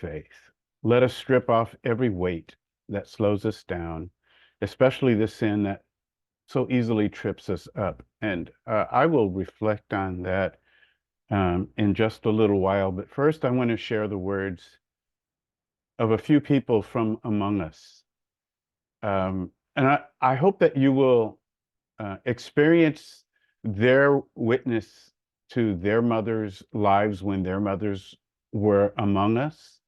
faith. Let us strip off every weight that slows us down, especially the sin that so easily trips us up. And I will reflect on that in just a little while. But first, I want to share the words of a few people from among us. And I hope that you will experience their witness to their mothers' lives when their mothers were among us.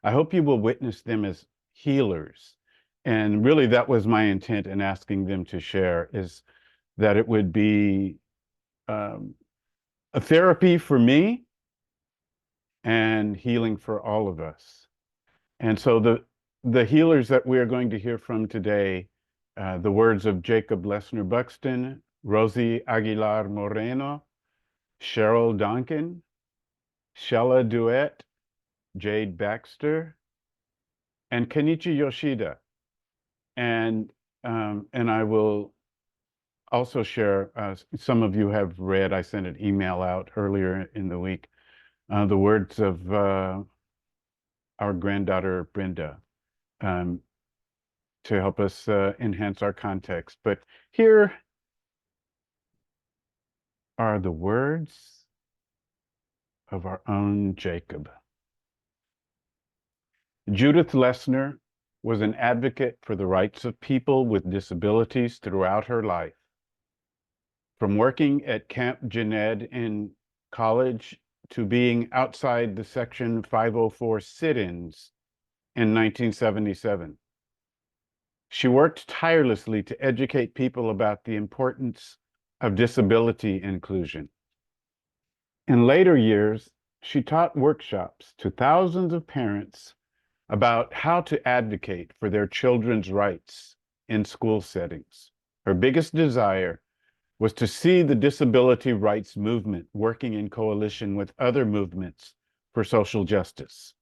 I hope you will witness them as healers. And really, that was my intent in asking them to share, is that it would be um, a therapy for me and healing for all of us. And so the healers that we are going to hear from today, the words of Jacob Lesner Buxton, Rosie Aguilar Moreno, Cheryl Duncan, Shella Duet, Jade Baxter, and Kenichi Yoshida. And I will also share, some of you have read, I sent an email out earlier in the week, the words of our granddaughter Brenda, um, to help us enhance our context. But here are the words of our own Jacob. Judith Lesner was an advocate for the rights of people with disabilities throughout her life. From working at Camp Jened in college to being outside the Section 504 sit-ins in 1977. She worked tirelessly to educate people about the importance of disability inclusion. In later years, she taught workshops to thousands of parents about how to advocate for their children's rights in school settings. Her biggest desire was to see the disability rights movement working in coalition with other movements for social justice.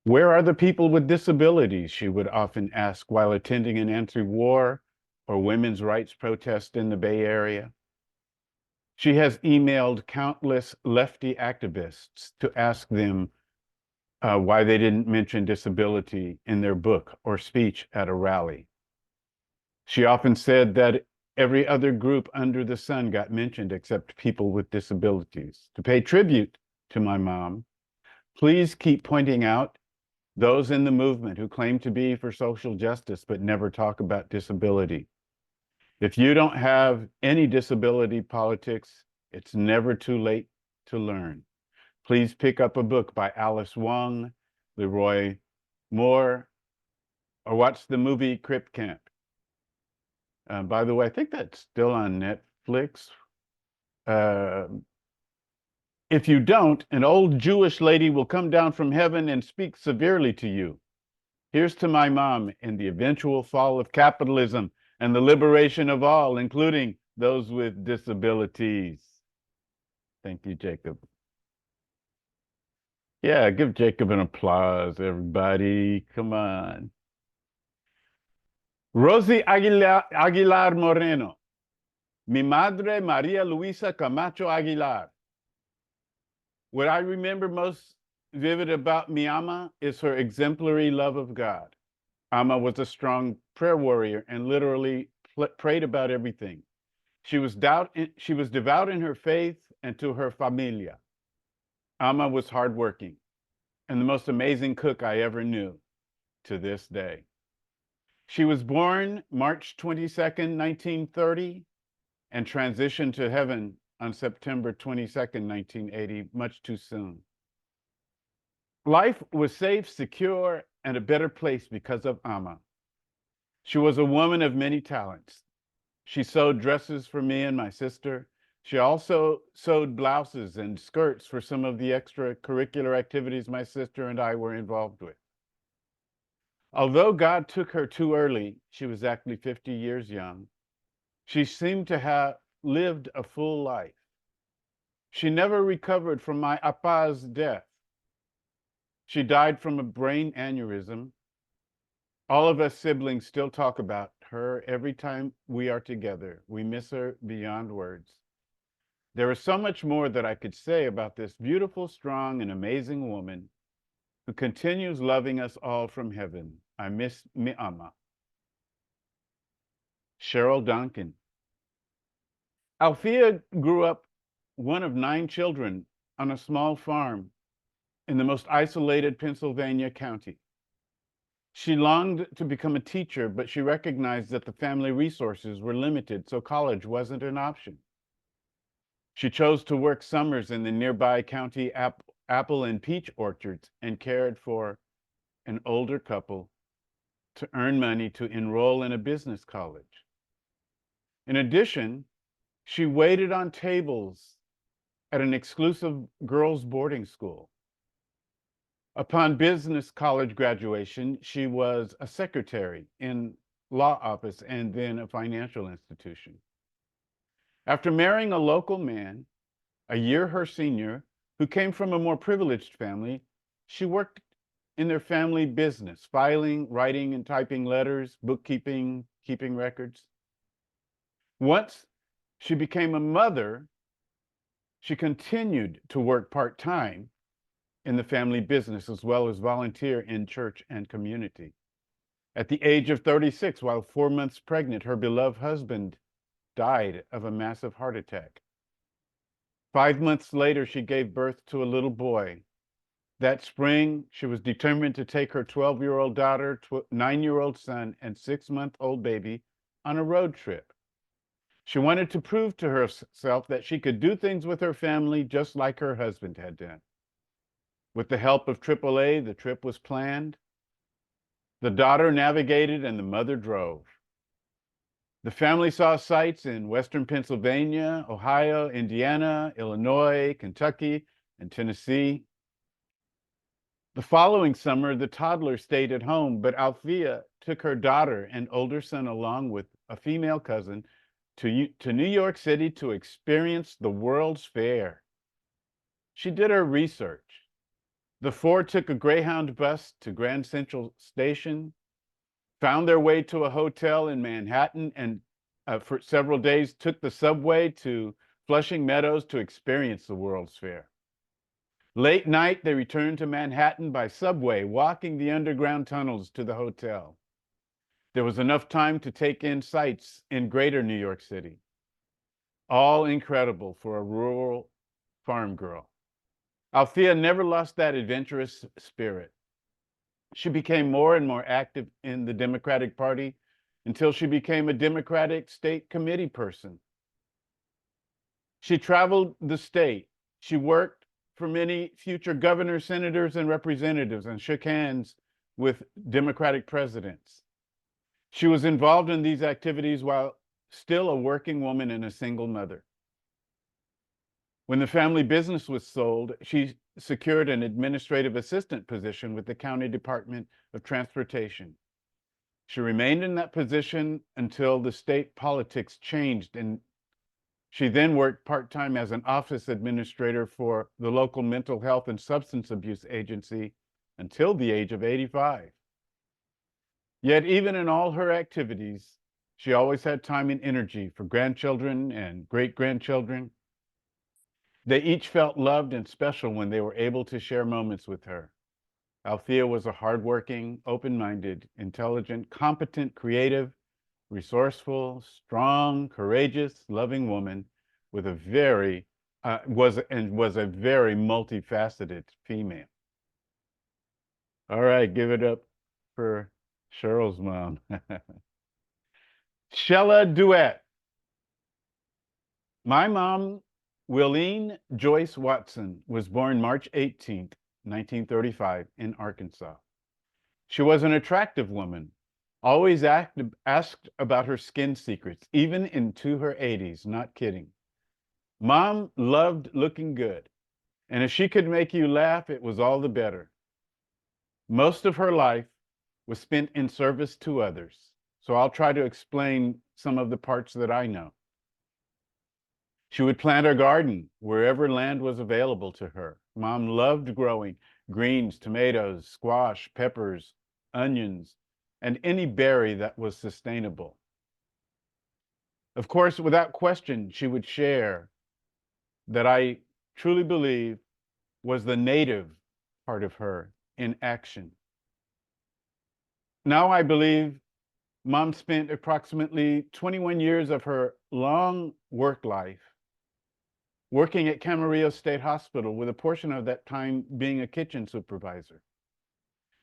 Where are the people with disabilities? She would often ask while attending an anti-war or women's rights protest in the Bay Area. She has emailed countless lefty activists to ask them why they didn't mention disability in their book or speech at a rally. She often said that every other group under the sun got mentioned except people with disabilities. To pay tribute to my mom, please keep pointing out those in the movement who claim to be for social justice but never talk about disability. If you don't have any disability politics, it's never too late to learn. Please pick up a book by Alice Wong, Leroy Moore, or watch the movie Crip Camp. By the way, I think that's still on Netflix. If you don't, an old Jewish lady will come down from heaven and speak severely to you. Here's to my mom in the eventual fall of capitalism and the liberation of all, including those with disabilities. Thank you, Jacob. Yeah, give Jacob an applause, everybody. Come on. Rosie Aguilar Moreno. Mi madre, Maria Luisa Camacho Aguilar. What I remember most vivid about mi ama is her exemplary love of God. Ama was a strong prayer warrior and literally prayed about everything. She was devout in her faith and to her familia. Ama was hardworking and the most amazing cook I ever knew to this day. She was born March 22nd, 1930, and transitioned to heaven on September 22nd, 1980, much too soon. Life was safe, secure, and a better place because of Ama. She was a woman of many talents. She sewed dresses for me and my sister. She also sewed blouses and skirts for some of the extracurricular activities my sister and I were involved with. Although God took her too early, she was actually 50 years young, she seemed to have lived a full life. She never recovered from my apa's death. She died from a brain aneurysm. All of us siblings still talk about her every time we are together. We miss her beyond words. There is so much more that I could say about this beautiful, strong, and amazing woman who continues loving us all from heaven. I miss mi ama. Cheryl Duncan. Althea grew up one of 9 children on a small farm in the most isolated Pennsylvania county. She longed to become a teacher, but she recognized that the family resources were limited, so college wasn't an option. She chose to work summers in the nearby county apple and peach orchards and cared for an older couple to earn money to enroll in a business college. In addition, she waited on tables at an exclusive girls' boarding school. Upon business college graduation, she was a secretary in law office and then a financial institution. After marrying a local man, a year her senior, who came from a more privileged family, she worked in their family business, filing, writing, and typing letters, bookkeeping, keeping records. Once she became a mother, she continued to work part-time in the family business as well as volunteer in church and community. At the age of 36, while 4 months pregnant, her beloved husband died of a massive heart attack. 5 months later, she gave birth to a little boy. That spring, she was determined to take her 12-year-old daughter, 9-year-old son, and 6-month-old baby on a road trip. She wanted to prove to herself that she could do things with her family just like her husband had done. With the help of AAA, the trip was planned. The daughter navigated and the mother drove. The family saw sights in Western Pennsylvania, Ohio, Indiana, Illinois, Kentucky, and Tennessee. The following summer, the toddler stayed at home, but Althea took her daughter and older son along with a female cousin to New York City to experience the World's Fair. She did her research. The four took a Greyhound bus to Grand Central Station, found their way to a hotel in Manhattan, and for several days took the subway to Flushing Meadows to experience the World's Fair. Late night, they returned to Manhattan by subway, walking the underground tunnels to the hotel. There was enough time to take in sights in greater New York City. All incredible for a rural farm girl. Althea never lost that adventurous spirit. She became more and more active in the Democratic Party until she became a Democratic state committee person. She traveled the state. She worked for many future governors, senators, and representatives and shook hands with Democratic presidents. She was involved in these activities while still a working woman and a single mother. When the family business was sold, she secured an administrative assistant position with the County Department of Transportation. She remained in that position until the state politics changed, and she then worked part-time as an office administrator for the local mental health and substance abuse agency until the age of 85. Yet even in all her activities, she always had time and energy for grandchildren and great-grandchildren. They each felt loved and special when they were able to share moments with her. Althea was a hardworking, open-minded, intelligent, competent, creative, resourceful, strong, courageous, loving woman with a very was a very multifaceted female. All right, give it up for Cheryl's mom. Shella Duet. My mom, Willeen Joyce Watson, was born March 18th, 1935, in Arkansas. She was an attractive woman, always asked about her skin secrets, even into her 80s, not kidding. Mom loved looking good, and if she could make you laugh, it was all the better. Most of her life was spent in service to others, so I'll try to explain some of the parts that I know. She would plant her garden wherever land was available to her. Mom loved growing greens, tomatoes, squash, peppers, onions, and any berry that was sustainable. Of course, without question, she would share that I truly believe was the native part of her in action. Now I believe Mom spent approximately 21 years of her long work life working at Camarillo State Hospital, with a portion of that time being a kitchen supervisor.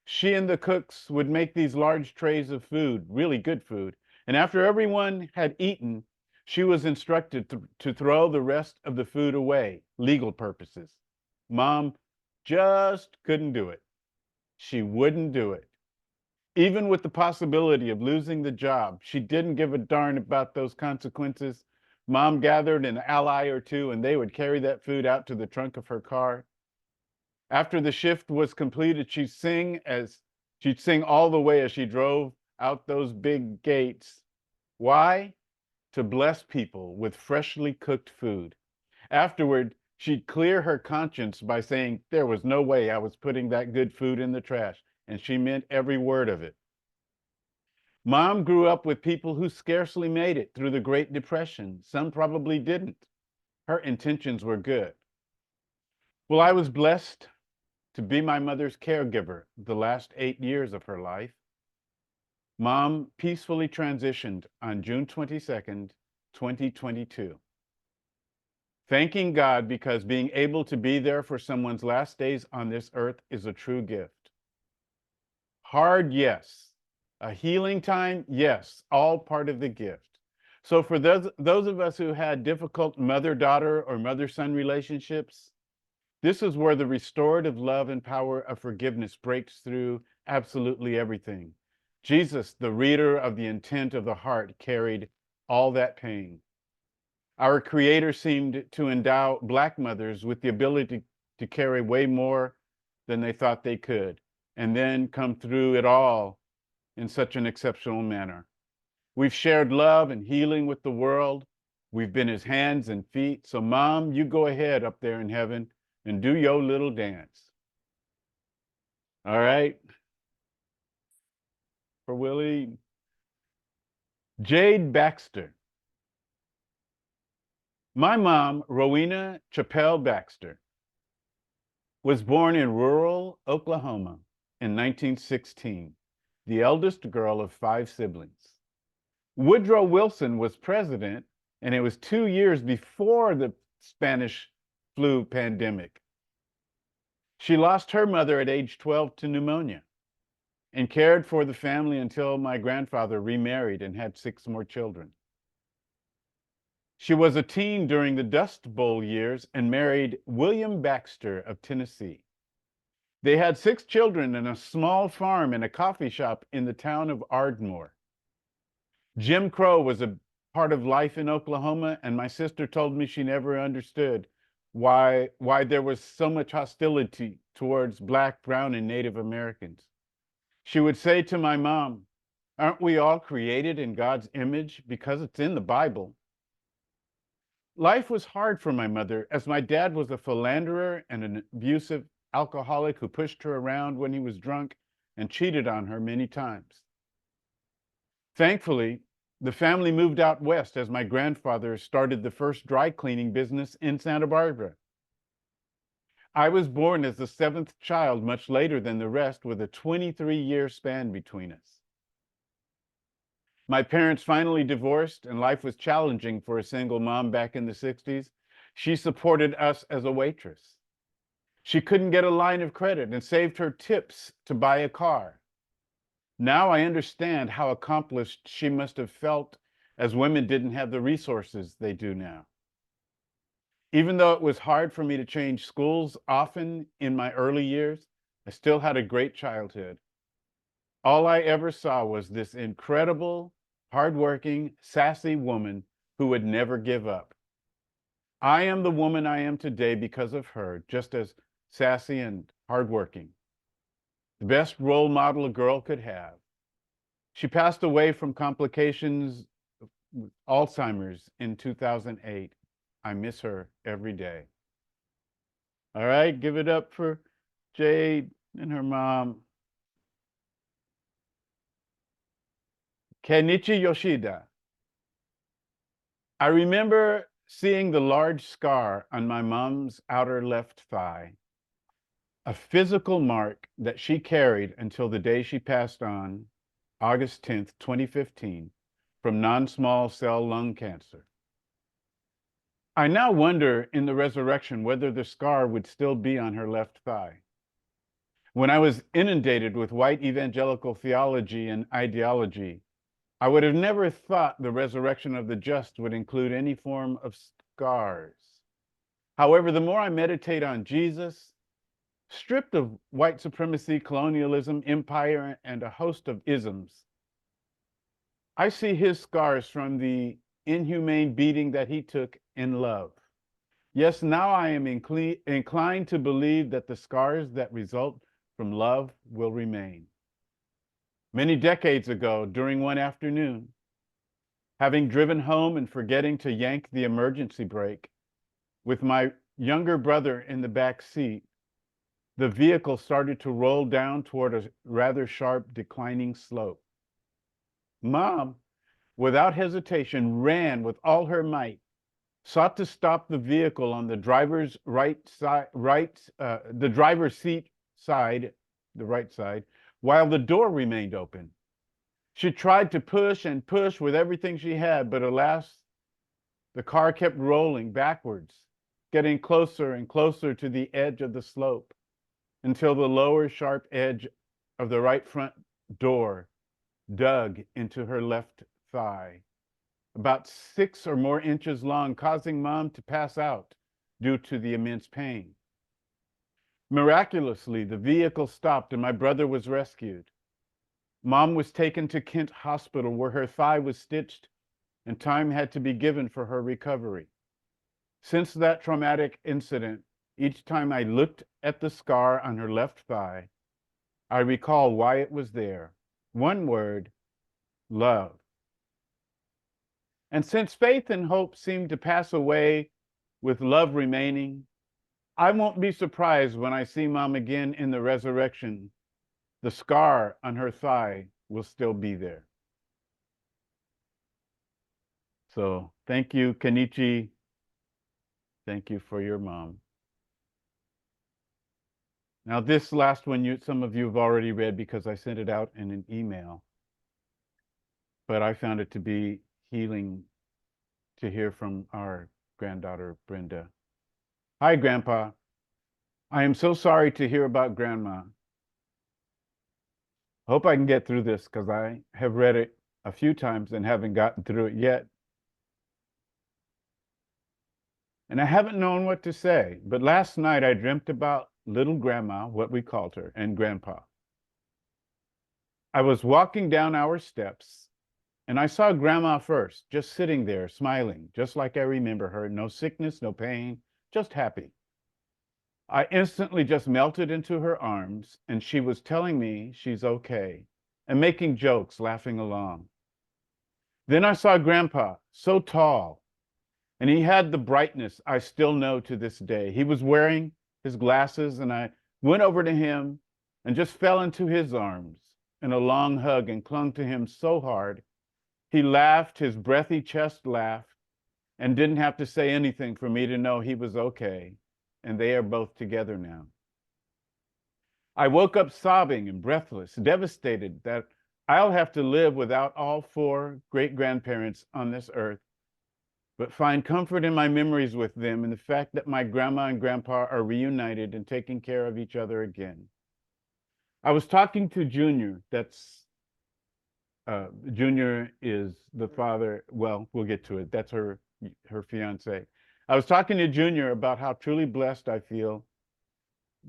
She and the cooks would make these large trays of food, really good food, and after everyone had eaten, she was instructed to throw the rest of the food away, legal purposes. Mom just couldn't do it. She wouldn't do it. Even with the possibility of losing the job, she didn't give a darn about those consequences. Mom gathered an ally or two, and they would carry that food out to the trunk of her car. After the shift was completed, she'd sing all the way as she drove out those big gates. Why? To bless people with freshly cooked food. Afterward, she'd clear her conscience by saying there was no way I was putting that good food in the trash, and she meant every word of it. Mom grew up with people who scarcely made it through the Great Depression. Some probably didn't. Her intentions were good. Well, I was blessed to be my mother's caregiver the last 8 years of her life. Mom peacefully transitioned on June 22nd, 2022. Thanking God, because being able to be there for someone's last days on this earth is a true gift. Hard, yes. A healing time, yes, all part of the gift. So for those of us who had difficult mother-daughter or mother-son relationships, this is where the restorative love and power of forgiveness breaks through absolutely everything. Jesus, the reader of the intent of the heart, carried all that pain. Our Creator seemed to endow Black mothers with the ability to carry way more than they thought they could, and then come through it all in such an exceptional manner. We've shared love and healing with the world. We've been his hands and feet. So Mom, you go ahead up there in heaven and do your little dance. All right? For Willie. Jade Baxter. My mom, Rowena Chappelle Baxter, was born in rural Oklahoma in 1916, the eldest girl of 5 siblings. Woodrow Wilson was president, and it was 2 years before the Spanish flu pandemic. She lost her mother at age 12 to pneumonia and cared for the family until my grandfather remarried and had 6 more children. She was a teen during the Dust Bowl years and married William Baxter of Tennessee. They had 6 children and a small farm and a coffee shop in the town of Ardmore. Jim Crow was a part of life in Oklahoma, and my sister told me she never understood why there was so much hostility towards Black, brown, and Native Americans. She would say to my mom, "Aren't we all created in God's image? Because it's in the Bible." Life was hard for my mother, as my dad was a philanderer and an abusive alcoholic who pushed her around when he was drunk and cheated on her many times. Thankfully, the family moved out west as my grandfather started the first dry cleaning business in Santa Barbara. I was born as the 7th child much later than the rest, with a 23-year span between us. My parents finally divorced, and life was challenging for a single mom back in the 60s. She supported us as a waitress. She couldn't get a line of credit and saved her tips to buy a car. Now I understand how accomplished she must have felt, as women didn't have the resources they do now. Even though it was hard for me to change schools often in my early years, I still had a great childhood. All I ever saw was this incredible, hardworking, sassy woman who would never give up. I am the woman I am today because of her, just as sassy and hardworking. The best role model a girl could have. She passed away from complications of Alzheimer's in 2008. I miss her every day. All right, give it up for Jade and her mom. Kenichi Yoshida. I remember seeing the large scar on my mom's outer left thigh, a physical mark that she carried until the day she passed on, August 10th, 2015, from non-small cell lung cancer. I now wonder in the resurrection whether the scar would still be on her left thigh. When I was inundated with white evangelical theology and ideology, I would have never thought the resurrection of the just would include any form of scars. However, the more I meditate on Jesus, stripped of white supremacy, colonialism, empire, and a host of isms, I see his scars from the inhumane beating that he took in love. Yes, now I am inclined to believe that the scars that result from love will remain. Many decades ago, during one afternoon, having driven home and forgetting to yank the emergency brake, with my younger brother in the back seat, the vehicle started to roll down toward a rather sharp declining slope. Mom, without hesitation, ran with all her might, sought to stop the vehicle on the driver's the driver's seat side, the right side, while the door remained open. She tried to push and push with everything she had, but alas, the car kept rolling backwards, getting closer and closer to the edge of the slope until the lower sharp edge of the right front door dug into her left thigh, about 6 or more inches long, causing Mom to pass out due to the immense pain. Miraculously, the vehicle stopped and my brother was rescued. Mom was taken to Kent Hospital where her thigh was stitched and time had to be given for her recovery. Since that traumatic incident, each time I looked at the scar on her left thigh, I recall why it was there. One word, love. And since faith and hope seem to pass away with love remaining, I won't be surprised when I see Mom again in the resurrection. The scar on her thigh will still be there. So thank you, Kenichi. Thank you for your mom. Now this last one, some of you have already read because I sent it out in an email, but I found it to be healing to hear from our granddaughter, Brenda. Hi, Grandpa. I am so sorry to hear about Grandma. Hope I can get through this because I have read it a few times and haven't gotten through it yet. And I haven't known what to say, but last night I dreamt about little Grandma, what we called her, and Grandpa. I was walking down our steps and I saw Grandma first, just sitting there, smiling, just like I remember her. No sickness, no pain, just happy. I instantly just melted into her arms, and she was telling me she's okay and making jokes, laughing along. Then I saw Grandpa, so tall, and he had the brightness I still know to this day. He was wearing his glasses, and I went over to him and just fell into his arms in a long hug and clung to him so hard. He laughed his breathy chest laugh and didn't have to say anything for me to know he was okay, and they are both together now. I woke up sobbing and breathless, devastated that I'll have to live without all 4 great-grandparents on this earth, but find comfort in my memories with them and the fact that my grandma and grandpa are reunited and taking care of each other again. I was talking to Junior, Junior is the father, well, we'll get to it. That's her fiance. I was talking to Junior about how truly blessed I feel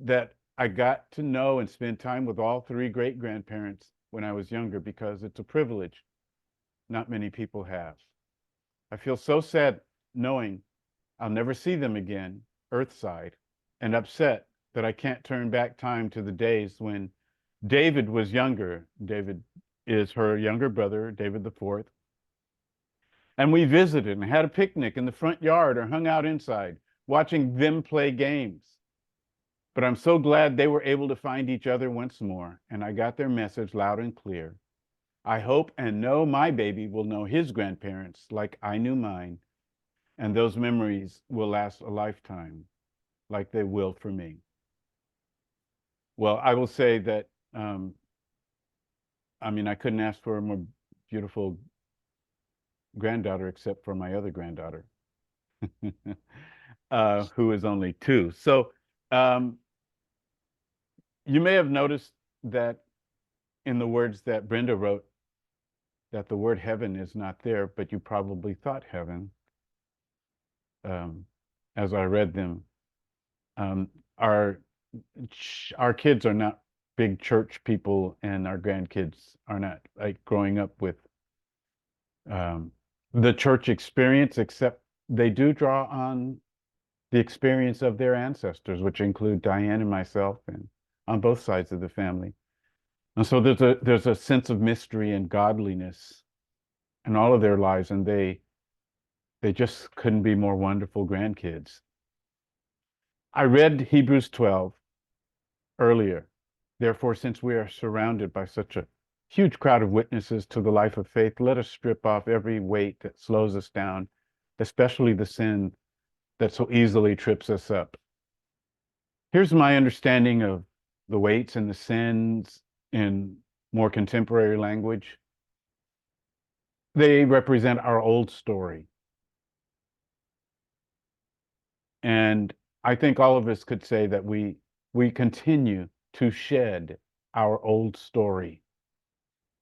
that I got to know and spend time with all 3 great-grandparents when I was younger, because it's a privilege not many people have. I feel so sad knowing I'll never see them again, earthside, and upset that I can't turn back time to the days when David was younger. David is her younger brother, David the Fourth. And we visited and had a picnic in the front yard or hung out inside, watching them play games. But I'm so glad they were able to find each other once more, and I got their message loud and clear. I hope and know my baby will know his grandparents like I knew mine, And those memories will last a lifetime, like they will for me. Well, I will say that, I mean, I couldn't ask for a more beautiful granddaughter except for my other granddaughter, who is only 2. So you may have noticed that in the words that Brenda wrote, that the word heaven is not there, but you probably thought heaven as I read them. Our kids are not big church people, and our grandkids are not like growing up with the church experience, except they do draw on the experience of their ancestors, which include Diane and myself, and on both sides of the family. And so there's a sense of mystery and godliness in all of their lives, and they just couldn't be more wonderful grandkids. I read Hebrews 12 earlier. Therefore, since we are surrounded by such a huge crowd of witnesses to the life of faith, let us strip off every weight that slows us down, especially the sin that so easily trips us up. Here's my understanding of the weights and the sins in more contemporary language. They represent our old story. And I think all of us could say that we continue to shed our old story,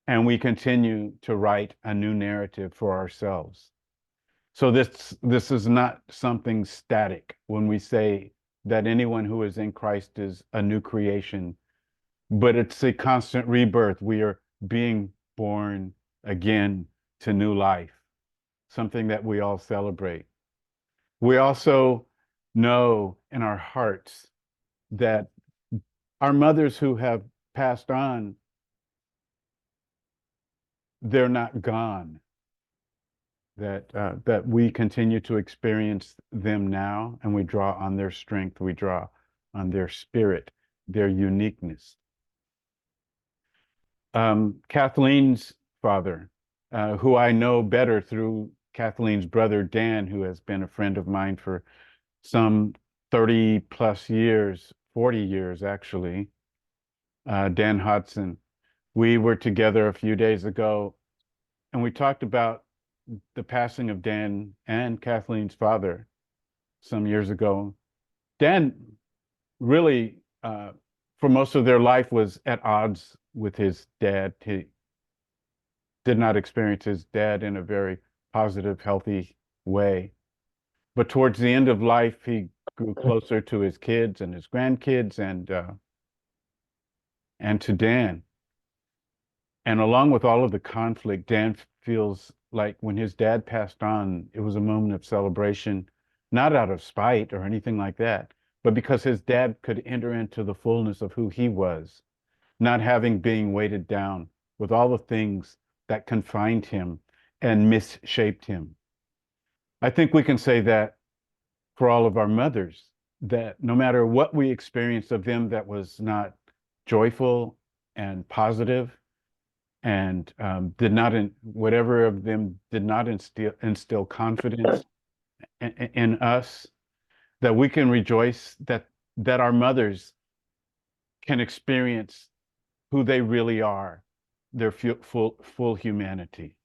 and we continue to write a new narrative for ourselves. So this is not something static when we say that anyone who is in Christ is a new creation, but it's a constant rebirth. We are being born again to new life, something that we all celebrate. We also know in our hearts that our mothers who have passed on, they're not gone, that we continue to experience them now, and we draw on their strength, we draw on their spirit, their uniqueness. Kathleen's father, who I know better through Kathleen's brother, Dan, who has been a friend of mine for some 30 plus years, 40 years actually, Dan Hodson. We were together a few days ago, and we talked about the passing of Dan and Kathleen's father some years ago. Dan really, for most of their life, was at odds with his dad. He did not experience his dad in a very positive, healthy way. But towards the end of life, he grew closer to his kids and his grandkids, and to Dan. And along with all of the conflict, Dan feels like when his dad passed on, it was a moment of celebration, not out of spite or anything like that, but because his dad could enter into the fullness of who he was, not having been weighted down with all the things that confined him and misshaped him. I think we can say that for all of our mothers, that no matter what we experienced of them that was not joyful and positive, and whatever of them did not instill confidence in us, that we can rejoice that our mothers can experience who they really are, their full humanity.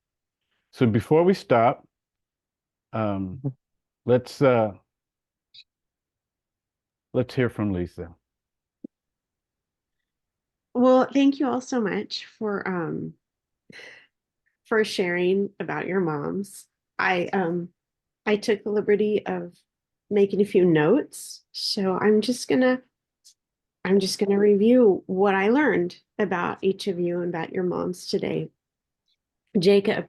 So before we stop, let's hear from Lisa. Well, thank you all so much for sharing about your moms. I took the liberty of making a few notes, so I'm just gonna review what I learned about each of you and about your moms today. Jacob,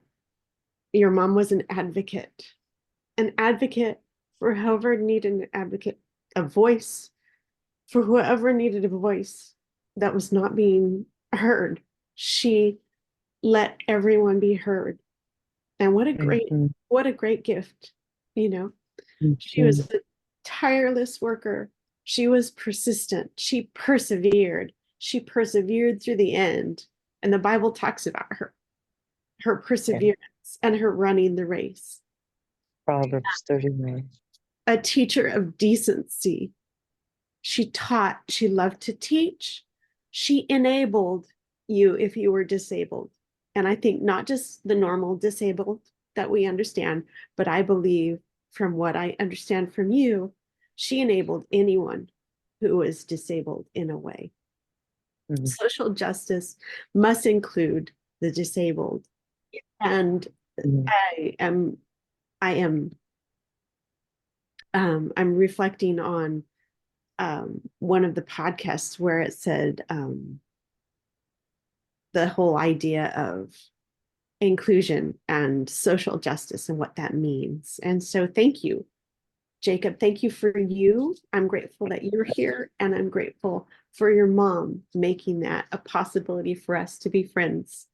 your mom was an advocate for whoever needed an advocate, a voice for whoever needed a voice that was not being heard. She let everyone be heard. And what a great gift, you know. She was a tireless worker. She was persistent. She persevered. She persevered through the end. And the Bible talks about her perseverance and her running the race. Proverbs 39. A teacher of decency. She taught, she loved to teach. She enabled you if you were disabled. And I think not just the normal disabled that we understand, but I believe from what I understand from you, she enabled anyone who was disabled in a way. Mhm. Social justice must include the disabled. And Mhm. I'm reflecting on one of the podcasts where it said the whole idea of inclusion and social justice and what that means. And so thank you, Jacob. Thank you for you. I'm grateful that you're here, and I'm grateful for your mom making that a possibility for us to be friends.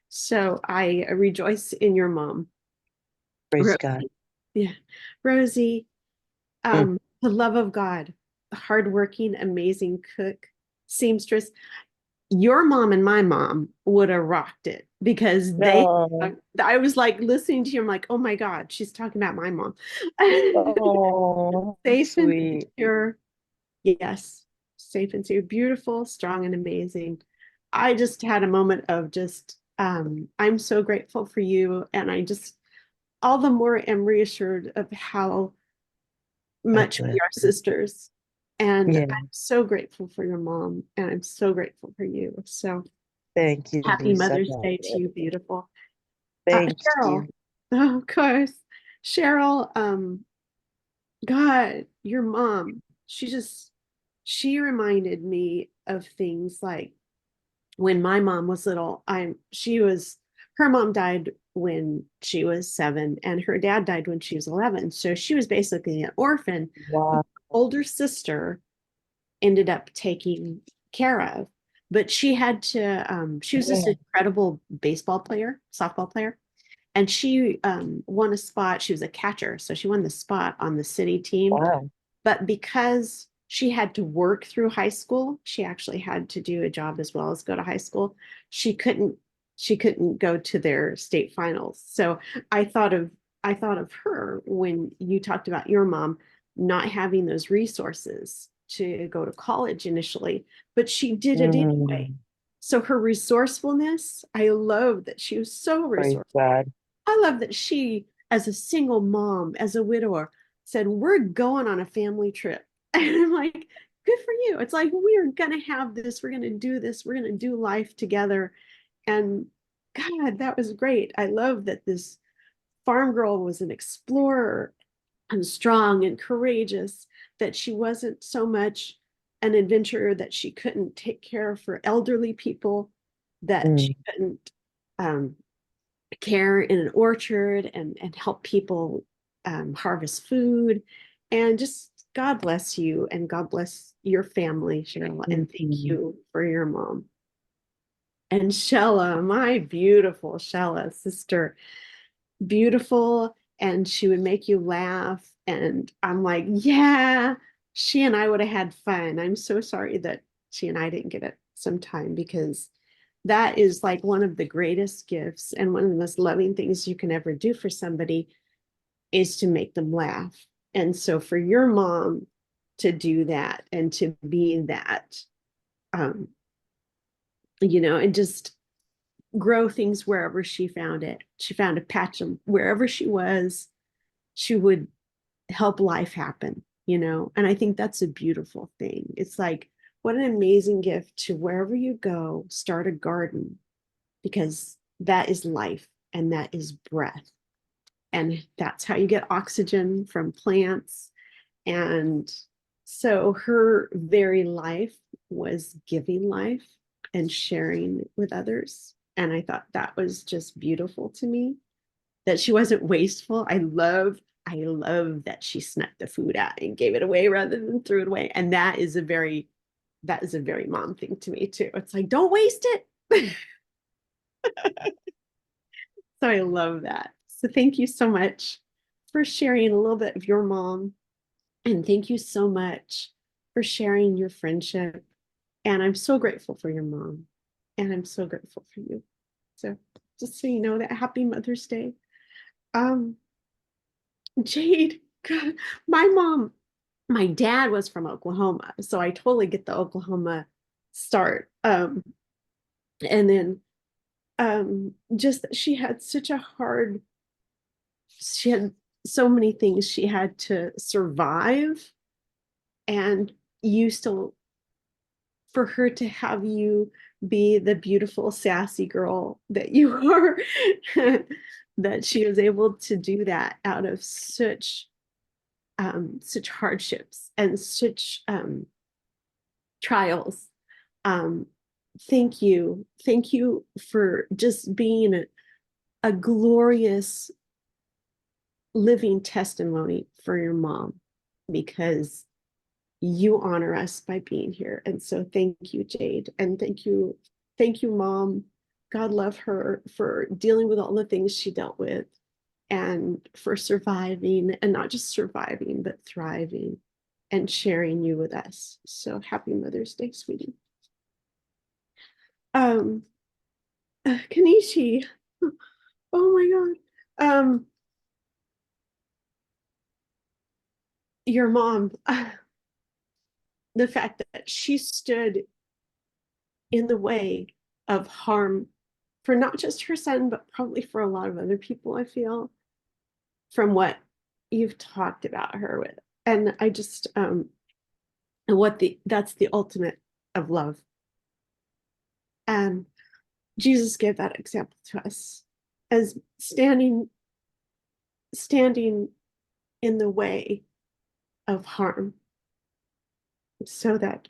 So I rejoice in your mom. Praise God. Yeah. Rosie, the love of God, hardworking, amazing cook, seamstress. Your mom and my mom would have rocked it because No. I was like listening to you. I'm like, oh my God, she's talking about my mom. Oh, Safe and sweet. secure. Yes, safe and secure, beautiful, strong, and amazing. I just had a moment of just, I'm so grateful for you. And I just all the more am reassured of how much we bless are sisters. And Yeah. I'm so grateful for your mom, and I'm so grateful for you. So Thank you, happy Lisa. Mother's God Day bless. to you, beautiful. Thank Cheryl, you. oh, of course. Cheryl, God, your mom, she reminded me of things like when my mom was little. Her mom died when she was 7, and her dad died when she was 11. So she was basically an orphan. Wow. Older sister ended up taking care of, but she had to, she was this Yeah. incredible baseball player, softball player. And she won a spot. She was a catcher. So she won the spot on the city team. Wow. But because she had to work through high school, she actually had to do a job as well as go to high school. She couldn't go to their state finals. So I thought of her when you talked about your mom not having those resources to go to college initially, but she did it anyway. Mm, So her resourcefulness, I love that she was so praise resourceful. God. I love that she, as a single mom, as a widower, said, we're going on a family trip. And I'm like, good for you. It's like, we're going to have this. We're going to do this. We're going to do life together. And God, that was great. I love that this farm girl was an explorer and strong and courageous, that she wasn't so much an adventurer that she couldn't take care of her elderly people, that she couldn't um, care in an orchard and help people harvest food. And just God bless you, and God bless your family, Cheryl. And thank Mhm. you for your mom. And Shella, my beautiful Shella sister, beautiful. And she would make you laugh. And I'm like, yeah, she and I would have had fun. I'm so sorry that she and I didn't get it sometime, because that is like one of the greatest gifts and one of the most loving things you can ever do for somebody is to make them laugh. And so for your mom to do that and to be that, um, and just grow things wherever she found it. She found a patch of wherever she was, she would help life happen. And I think that's a beautiful thing. It's like, what an amazing gift to wherever you go, start a garden, because that is life and that is breath. And that's how you get oxygen from plants. And so her very life was giving life and sharing with others. And I thought that was just beautiful to me, that she wasn't wasteful. I love that she snuck the food out and gave it away rather than threw it away. And that is a very mom thing to me too. It's like, don't waste it. So I love that. So thank you so much for sharing a little bit of your mom. And thank you so much for sharing your friendship. And I'm so grateful for your mom. And I'm so grateful for you. So just so you know, that happy Mother's Day. Um, Jade, God, my dad was from Oklahoma, so I totally get the Oklahoma start. And then just that she had such a hard, she had so many things she had to survive, and you still, for her to have you be the beautiful, sassy girl that you are, that she was able to do that out of such hardships and such trials. Um, thank you. Thank you for just being a glorious living testimony for your mom, because you honor us by being here. And so thank you, Jade. And thank you, Mom. God love her for dealing with all the things she dealt with, and for surviving, and not just surviving, but thriving and sharing you with us. So happy Mother's Day, sweetie. Kanishi, oh my God. Your mom, the fact that she stood in the way of harm for not just her son, but probably for a lot of other people, I feel, from what you've talked about her with. And I just, that's the ultimate of love. And Jesus gave that example to us as standing in the way of harm, so that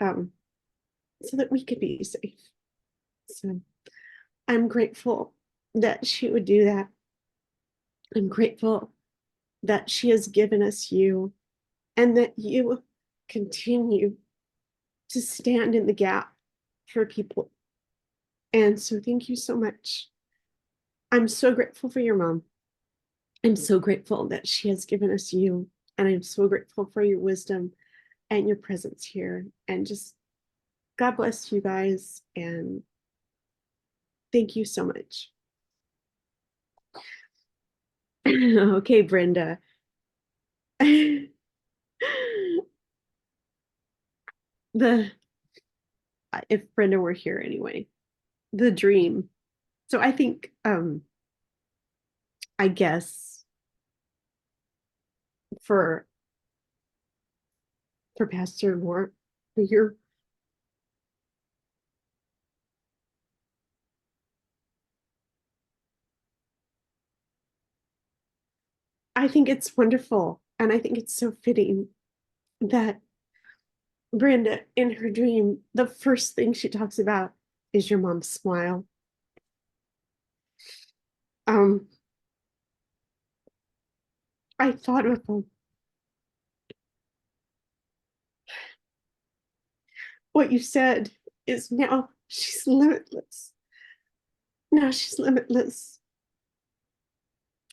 we could be safe. So I'm grateful that she would do that. I'm grateful that she has given us you, and that you continue to stand in the gap for people. And so thank you so much. I'm so grateful for your mom. I'm so grateful that she has given us you. And I'm so grateful for your wisdom and your presence here. And just God bless you guys. And thank you so much. Okay, Brenda. If Brenda were here anyway, the dream. So I think, I guess for Pastor Moore, here, I think it's wonderful, and I think it's so fitting that Brenda, in her dream, the first thing she talks about is your mom's smile. I thought of what you said is now she's limitless. Now she's limitless.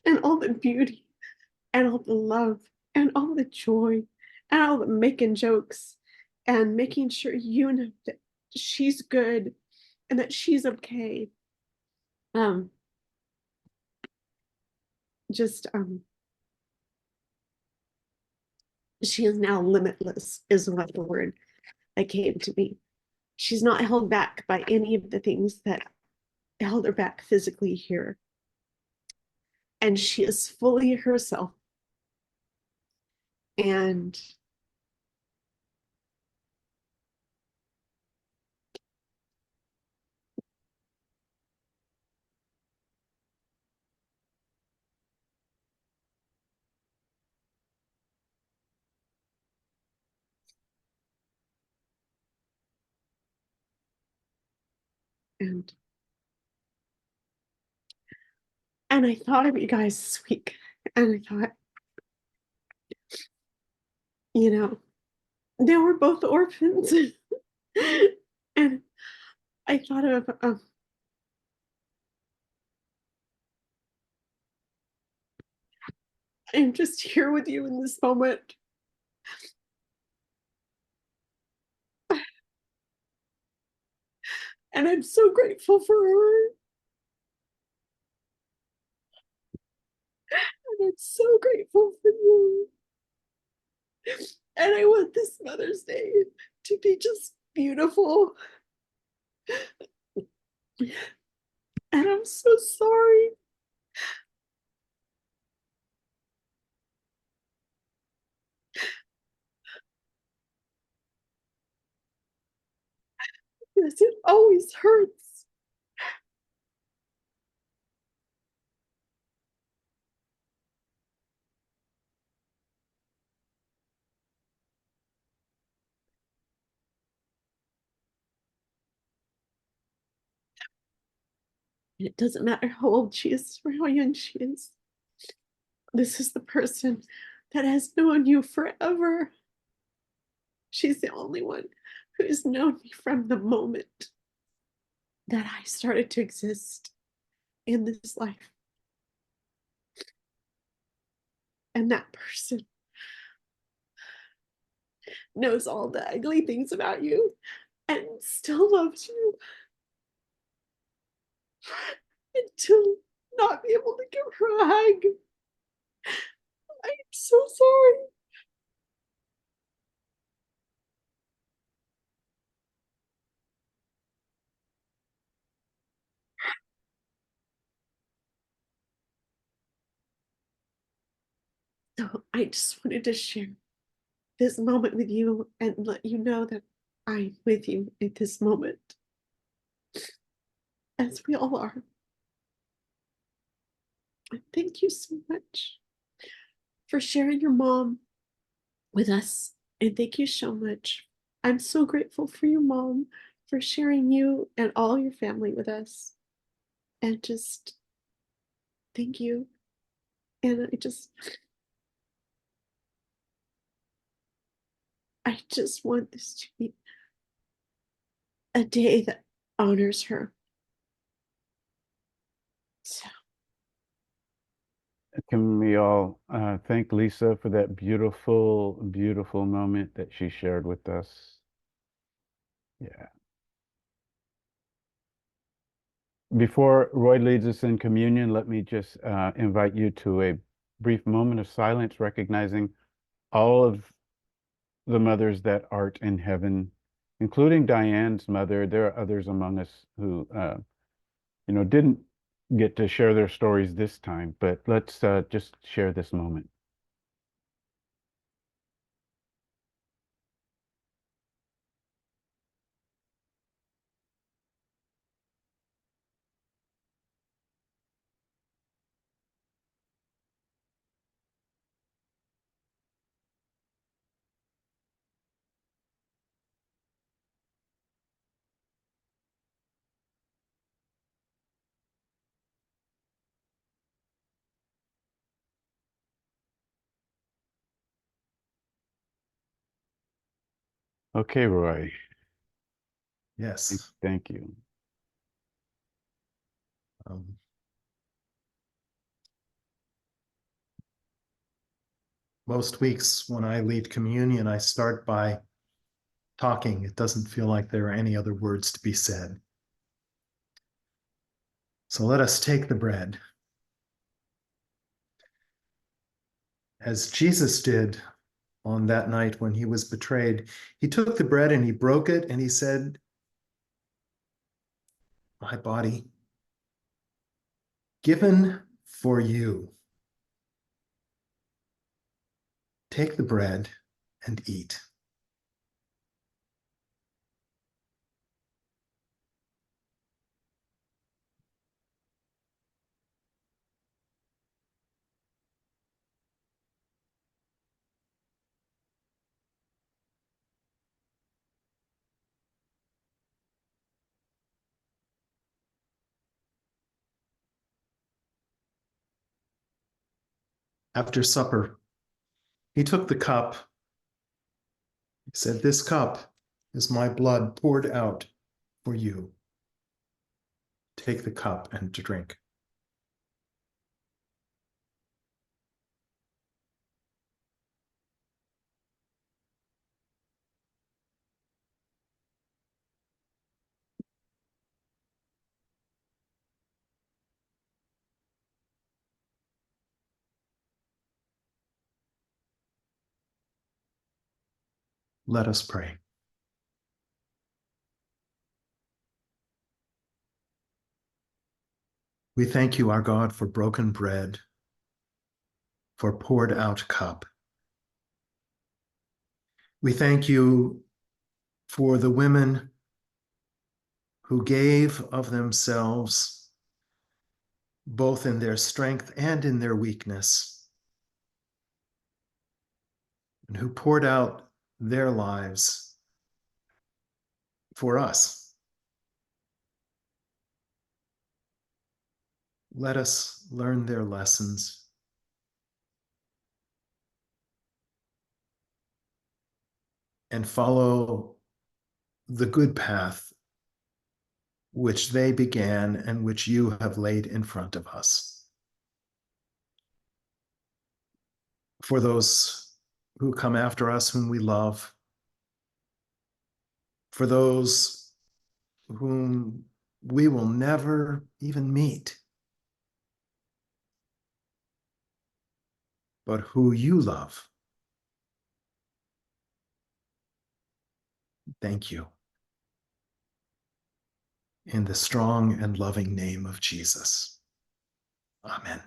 And all the beauty, and all the love, and all the joy, and all the making jokes, and making sure you know that she's good and that she's okay. She is now limitless, is what the word that came to me. She's not held back by any of the things that held her back physically here. And she is fully herself. And and I thought of you guys this week, and I thought, you know, they were both orphans. And I thought of I'm just here with you in this moment. And I'm so grateful for her. I'm so grateful for you. And I want this Mother's Day to be just beautiful. And I'm so sorry. Yes, it always hurts. It doesn't matter how old she is or how young she is. This is the person that has known you forever. She's the only one who has known me from the moment that I started to exist in this life. And that person knows all the ugly things about you and still loves you. And to not be able to give her a hug, I'm so sorry. So I just wanted to share this moment with you and let you know that I'm with you at this moment, as we all are. And thank you so much for sharing your mom with us. And thank you so much. I'm so grateful for your mom for sharing you and all your family with us. And just thank you. And I just want this to be a day that honors her. So Can we all thank Lisa for that beautiful, beautiful moment that she shared with us? Yeah. Before Roy leads us in communion, let me just invite you to a brief moment of silence, recognizing all of the mothers that art in heaven, including Diane's mother. There are others among us who, didn't get to share their stories this time, but let's just share this moment. Okay, Roy. Yes. Thank you. Um, most weeks when I lead communion, I start by talking. It doesn't feel like there are any other words to be said. So let us take the bread. As Jesus did on that night when he was betrayed, he took the bread and he broke it and he said, "My body, given for you. Take the bread and eat." After supper, he took the cup. He said, "This cup is my blood poured out for you. Take the cup and drink." Let us pray. We thank you, our God, for broken bread, for poured out cup. We thank you for the women who gave of themselves, both in their strength and in their weakness, and who poured out their lives for us. Let us learn their lessons. And follow the good path which they began and which you have laid in front of us. For those who come after us, whom we love, for those whom we will never even meet, but who you love. Thank you. In the strong and loving name of Jesus. Amen.